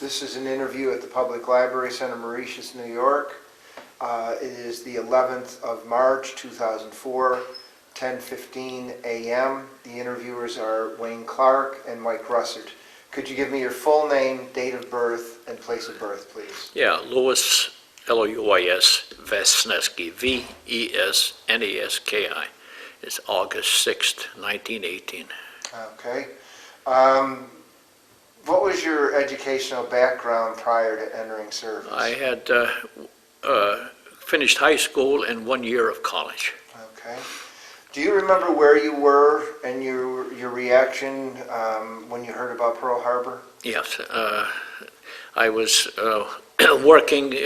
This is an interview at the Public Library Center, Moriches, New York. It is the 11th of March, 2004, 10:15 a.m. The interviewers are Wayne Clark and Mike Russert. Could you give me your full name, date of birth, and place of birth, please? Yeah, Louis, L-O-U-I-S, Vesneski, V-E-S-N-E-S-K-I. It's August 6th, 1918. Okay. What was your educational background prior to entering service? I had finished high school and 1 year of college. Okay. Do you remember where you were and your reaction when you heard about Pearl Harbor? Yes, I was working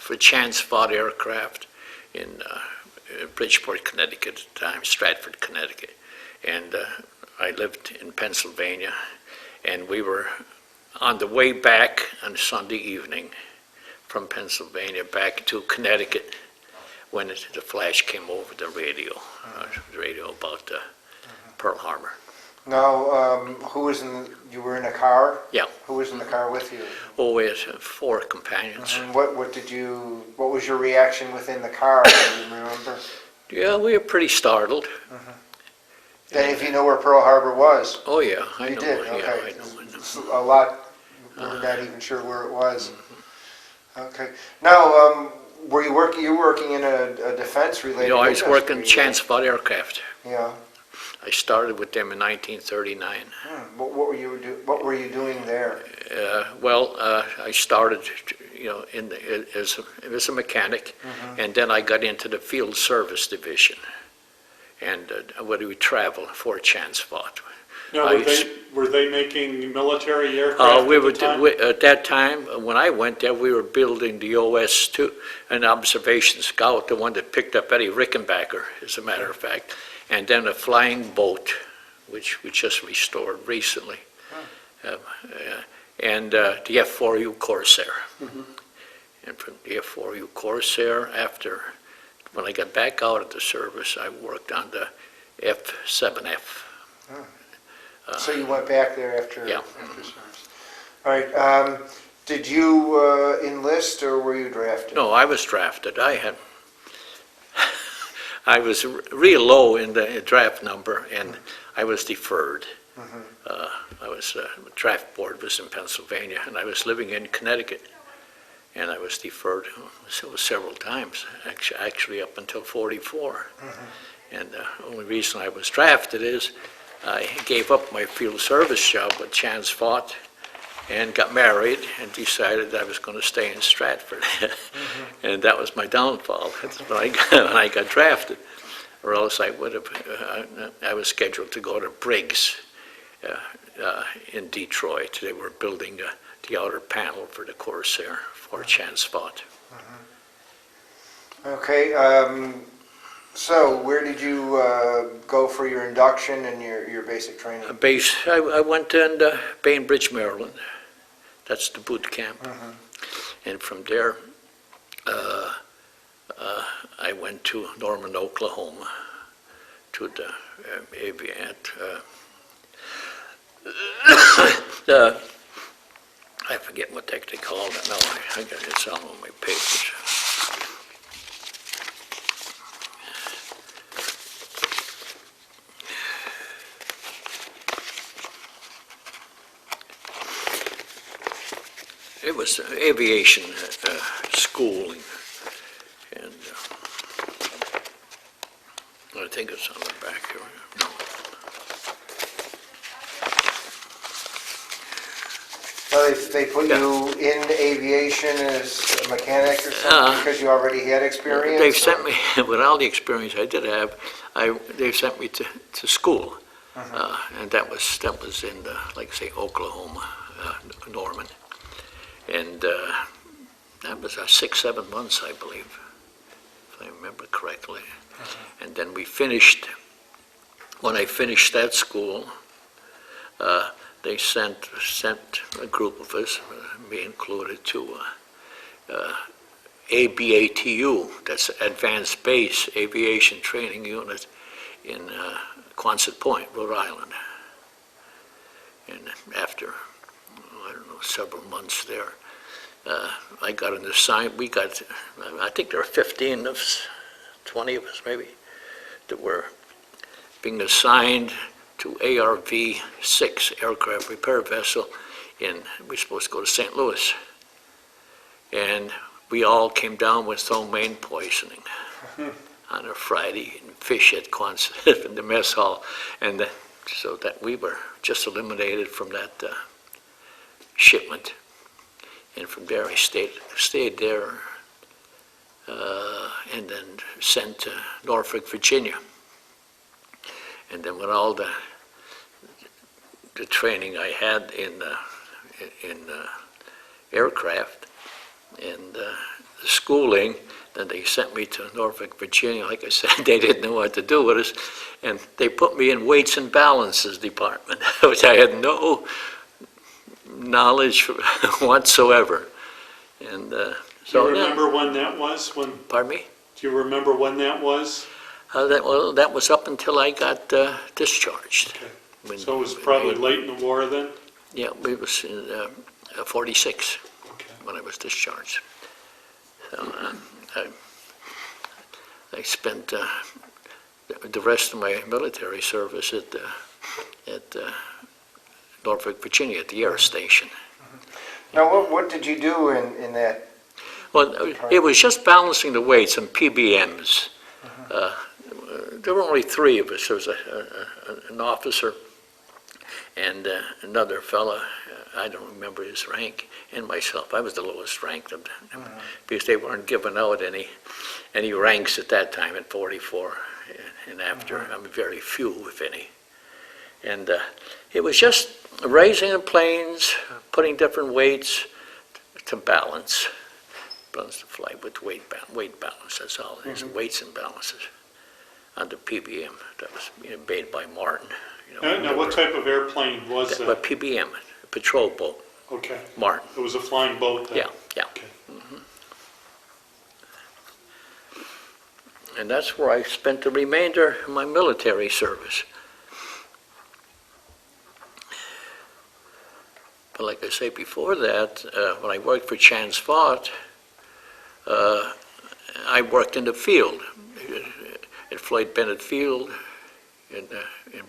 for Chance Vought Aircraft in Bridgeport, Connecticut at the time, Stratford, Connecticut. And I lived in Pennsylvania, and we were on the way back on Sunday evening from Pennsylvania back to Connecticut when the flash came over the radio, about Pearl Harbor. Now, you were in a car? Yeah. Who was in the car with you? Oh, we had 4 companions. And what was your reaction within the car? Do you remember? Yeah, we were pretty startled. Then if you know where Pearl Harbor was? Oh yeah, I know. You did? Yeah, Okay. I know. A lot, we're not even sure where it was. Okay. Now, were you working in a defense-related I was industry? working Chance Vought Aircraft. Yeah. I started with them in 1939. What were you doing there? I started, as a mechanic, and then I got into the field service division, and where we travel for Chance Vought. Now, were they making military aircraft We at were the time? at that time when I went there. We were building the OS-2, an observation scout, the one that picked up Eddie Rickenbacker, as a matter of fact, and then a flying boat, which we just restored recently, and the F-4U Corsair. And from the F-4U Corsair, when I got back out of the service, I worked on the F-7F. So you went back there after Yeah. service. All right. Did you enlist or were you drafted? No, I was drafted. I was real low in the draft number, and I was deferred. The draft board was in Pennsylvania, and I was living in Connecticut, and I was deferred several times, actually up until 44. And the only reason I was drafted is I gave up my field service job with Chance Vought and got married and decided I was going to stay in Stratford. And that was my downfall. That's when I got drafted. Or else I would have, I was scheduled to go to Briggs in Detroit. They were building the outer panel for the Corsair for Chance Vought. Okay. So where did you go for your induction and your basic training? I went to Bainbridge, Maryland. That's the boot camp. And from there, I went to Norman, Oklahoma, to the I forget what they call it now. I got it all on my papers. It was aviation school, and I think it's on the back here. No. Well, they put you in aviation as a mechanic or something because you already had experience? They sent me, with all the experience I did have, they sent me to school, and that was in, Oklahoma, Norman. And that was 6-7 months, I believe, if I remember correctly. And then when I finished that school, they sent a group of us, me included, to ABATU, that's Advanced Base Aviation Training Unit in Quonset Point, Rhode Island. And after, several months there. I got an assignment, I think there were 15 of us, 20 of us maybe, that were being assigned to ARV-6 aircraft repair vessel, and we were supposed to go to St. Louis. And we all came down with ptomaine poisoning on a Friday, and fish had constant in the mess hall, and so that we were just eliminated from that shipment. And from there, I stayed there, and then sent to Norfolk, Virginia. And then with all the training I had in aircraft and the schooling, then they sent me to Norfolk, Virginia. Like I said, they didn't know what to do with us, and they put me in weights and balances department, which I had no knowledge whatsoever. And Do so you remember when that was? pardon me? Do you remember when that was? That was up until I got discharged. Okay. So it was probably late in the war then? Yeah, we was in 46 Okay. when I was discharged. So I spent the rest of my military service at Norfolk, Virginia, at the air station. Now, what did you do in that? Well, it was just balancing the weights and PBMs. There were only three of us. There was an officer and another fella, I don't remember his rank, and myself. I was the lowest ranked of them because they weren't giving out any ranks at that time at 44 and after. I mean, very few, if any. And it was just raising the planes, putting different weights to balance. Balance the flight with weight balance, that's all it is, weights and balances on the PBM. That was made by Martin. Now, what type of airplane was that? But PBM, a patrol boat, Okay. Martin. It was a flying boat then? Yeah. Okay. And that's where I spent the remainder of my military service. But like I say, before that, when I worked for Transfot, I worked in the field at Floyd Bennett Field in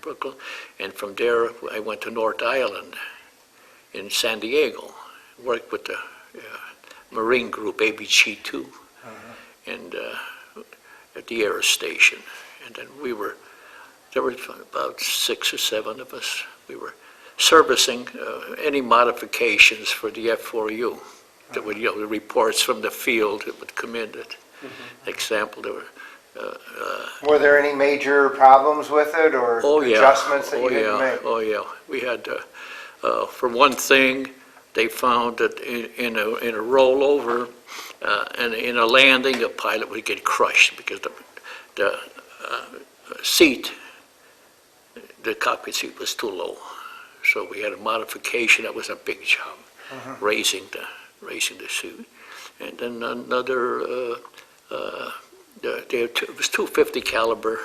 Brooklyn, and from there I went to North Island in San Diego, worked with the Marine Group ABG-2 and at the air station. And then there were about 6 or 7 of us. We were servicing any modifications for the F-4U. That would, the reports from the field that would come in. Example, there Were there any major problems with it or adjustments that you had to make? Oh yeah, we had for one thing, they found that in a rollover and in a landing, a pilot would get crushed because the seat, the cockpit seat was too low. So we had a modification. That was a big job, raising the suit. And then another, it was 250 caliber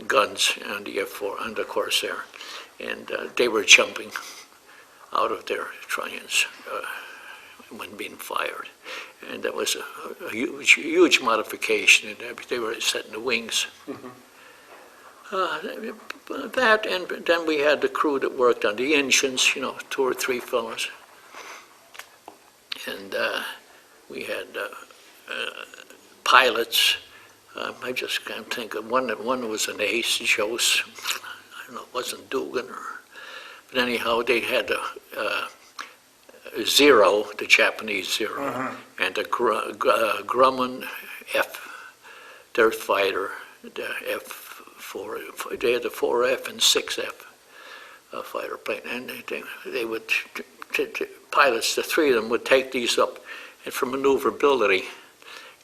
guns on the F-4, on the Corsair, and they were jumping out of their trunnions when being fired. And that was a huge modification, and they were setting the wings. That, and then we had the crew that worked on the engines, 2 or 3 fellows. And we had pilots. I just can't think of one. One was an ace, Jose. I don't know, it wasn't Dugan. But anyhow, they had a Zero, the Japanese Zero, and a Grumman F, their fighter, the F-4. They had the 4F and 6F fighter plane, and they would. Pilots, the 3 of them, would take these up, and for maneuverability,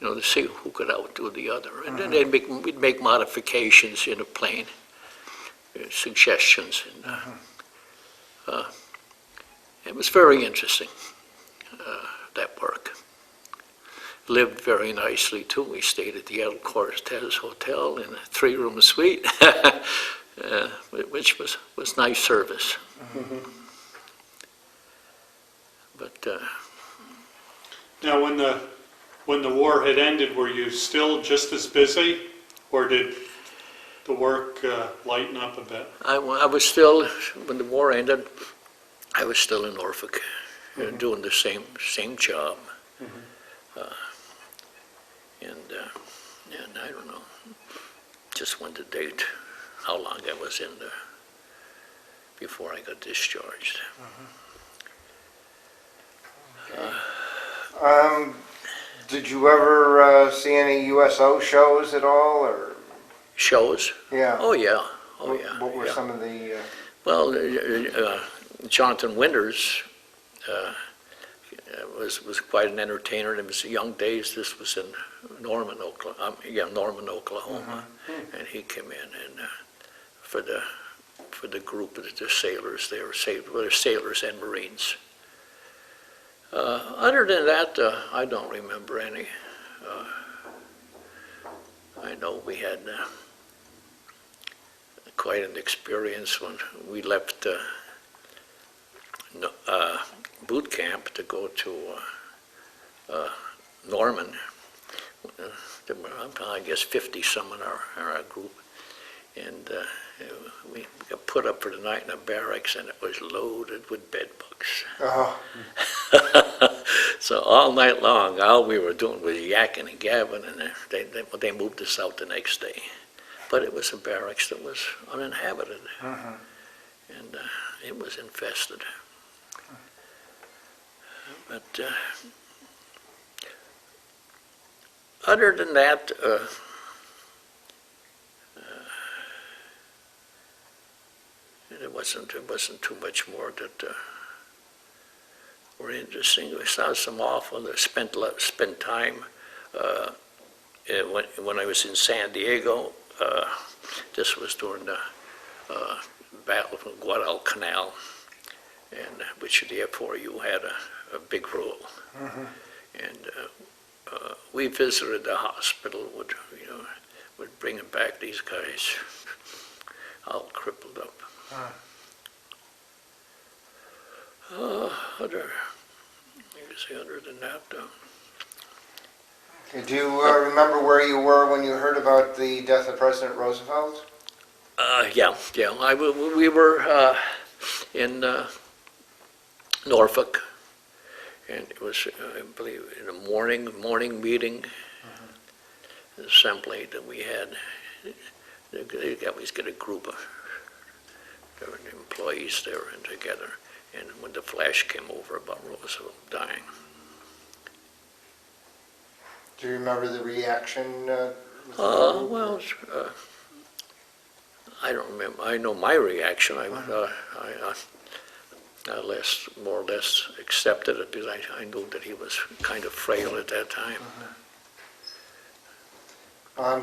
to see who could outdo the other. And then we'd make modifications in a plane, suggestions. And, it was very interesting, that work. Lived very nicely, too. We stayed at the El Cortez Hotel in a 3-room suite, which was nice service. But Now, when the war had ended, were you still just as busy, or did the work lighten up a bit? I was still, when the war ended, I was still in Norfolk, doing the same job. And I don't know, just wanted to date how long I was in there before I got discharged. Did you ever see any USO shows at all, or? Shows? Yeah. Oh, yeah. Oh, yeah. What were yeah. some of the? Well, Jonathan Winters was quite an entertainer. It was young days. This was in Norman, Oklahoma, and he came in and for the group of the sailors. They were sailors and Marines. Other than that, I don't remember any. I know we had quite an experience when we left boot camp to go to Norman. There were, I guess, 50-some in our group, and we got put up for the night in a barracks, and it was loaded with bed bugs. Oh. So all night long, all we were doing was yakking and gabbing, and they moved us out the next day. But it was a barracks that was uninhabited, and it was infested. But other than that, it wasn't too much more that were interesting. We saw some awful. Spent time when I was in San Diego. This was during the Battle of Guadalcanal, and which the FORU had a big role. And we visited the hospital. Would bringing back these guys all crippled up. Other than that. Do you remember where you were when you heard about the death of President Roosevelt? Yeah. We were in Norfolk, and it was, I believe, in a morning meeting, assembly that we had. They always get a group of employees there and together, and when the flash came over about Roosevelt dying. Do you remember the reaction? Well, I don't remember. I know my reaction. I more or less accepted it because I knew that he was kind of frail at that time.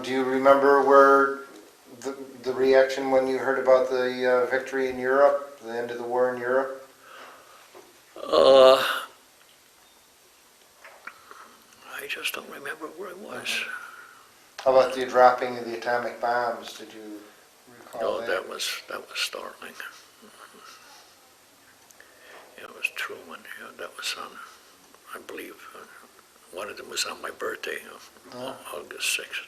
Do you remember where the reaction when you heard about the victory in Europe, the end of the war in Europe? I just don't remember where it was. How about the dropping of the atomic bombs? Did you recall No, that was startling. Yeah, it was Truman. Yeah, that was on, I believe, one of them was on my birthday, August 6th.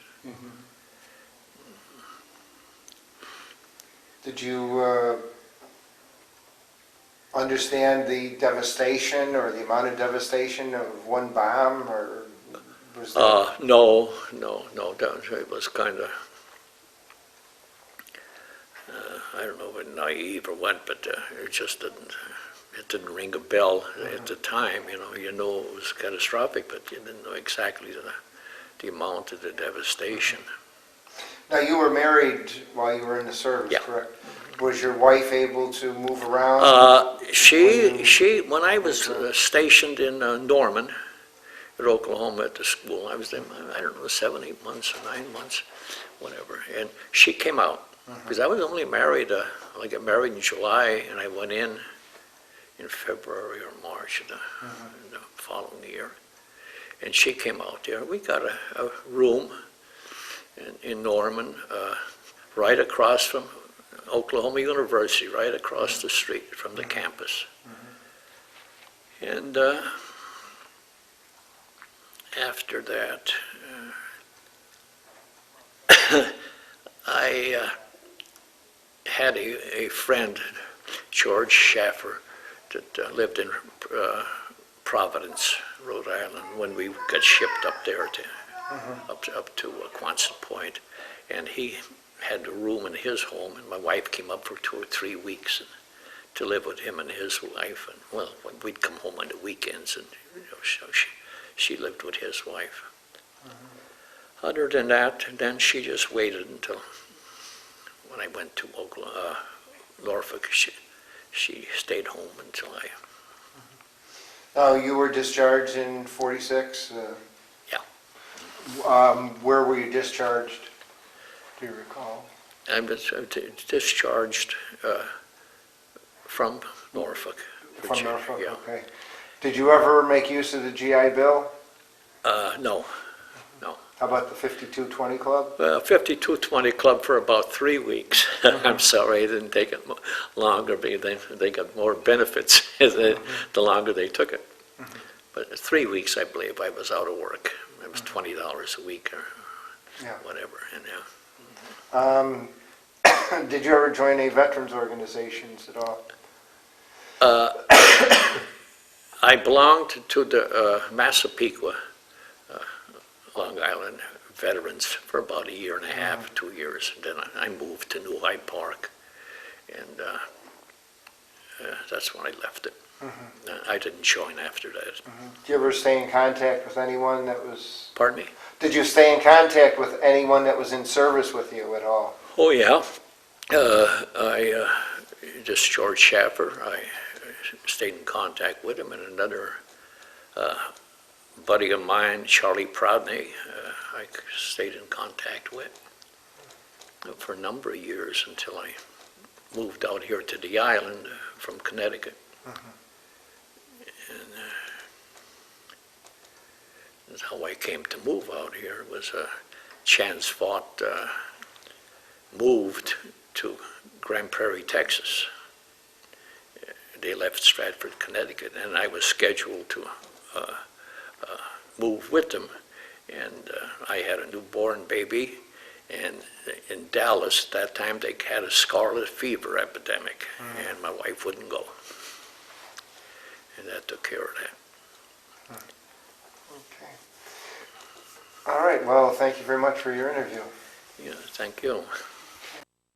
Did you understand the devastation or the amount of devastation of one bomb, or was that... No. It was kind of, I don't know if naive or what, but it just didn't ring a bell at the time. You know it was catastrophic, but you didn't know exactly the amount of the devastation. Now, you were married while you were in the service, Yeah. correct? Was your wife able to move around? She when I was stationed in Norman, at Oklahoma at the school, I was there, I don't know, 7, 8 months or 9 months, whatever. And she came out, because I was only married, I got married in July, and I went in February or March of the following year. And she came out there. We got a room in Norman, right across from Oklahoma University, right across the street from the campus. And after that, I had a friend, George Schaffer, that lived in Providence, Rhode Island, when we got shipped up there to up to Quonset Point, and he had a room in his home, and my wife came up for 2 or 3 weeks to live with him and his wife, and well, we'd come home on the weekends, and so she lived with his wife. Other than that, then she just waited until when I went to Norfolk. She stayed home until I. Oh, you were discharged in 46? Yeah. Where were you discharged? Do you recall? I was discharged from Norfolk. From Virginia, Norfolk, yeah. okay. Did you ever make use of the GI Bill? No. How about the 5220 Club? 5220 Club for about 3 weeks. I'm sorry, I didn't take it longer because they got more benefits the longer they took it. But 3 weeks, I believe, I was out of work. It was $20 a week or whatever. And Did you ever join any veterans organizations at all? I belonged to the Massapequa, Long Island veterans for about 1.5 years, 2 years. And then I moved to New Hyde Park, and that's when I left it. I didn't join after that. Did you ever stay in contact with anyone that was... Pardon me? Did you stay in contact with anyone that was in service with you at all? Oh, yeah. Just George Schaffer, I stayed in contact with him, and another buddy of mine, Charlie Prodney, I stayed in contact with for a number of years until I moved out here to the island from Connecticut. And that's how I came to move out here. It was a chance-fought moved to Grand Prairie, Texas. They left Stratford, Connecticut, and I was scheduled to move with them. And I had a newborn baby, and in Dallas at that time they had a scarlet fever epidemic, and my wife wouldn't go. And that took care of that. Okay. All right, well, thank you very much for your interview. Yeah, thank you.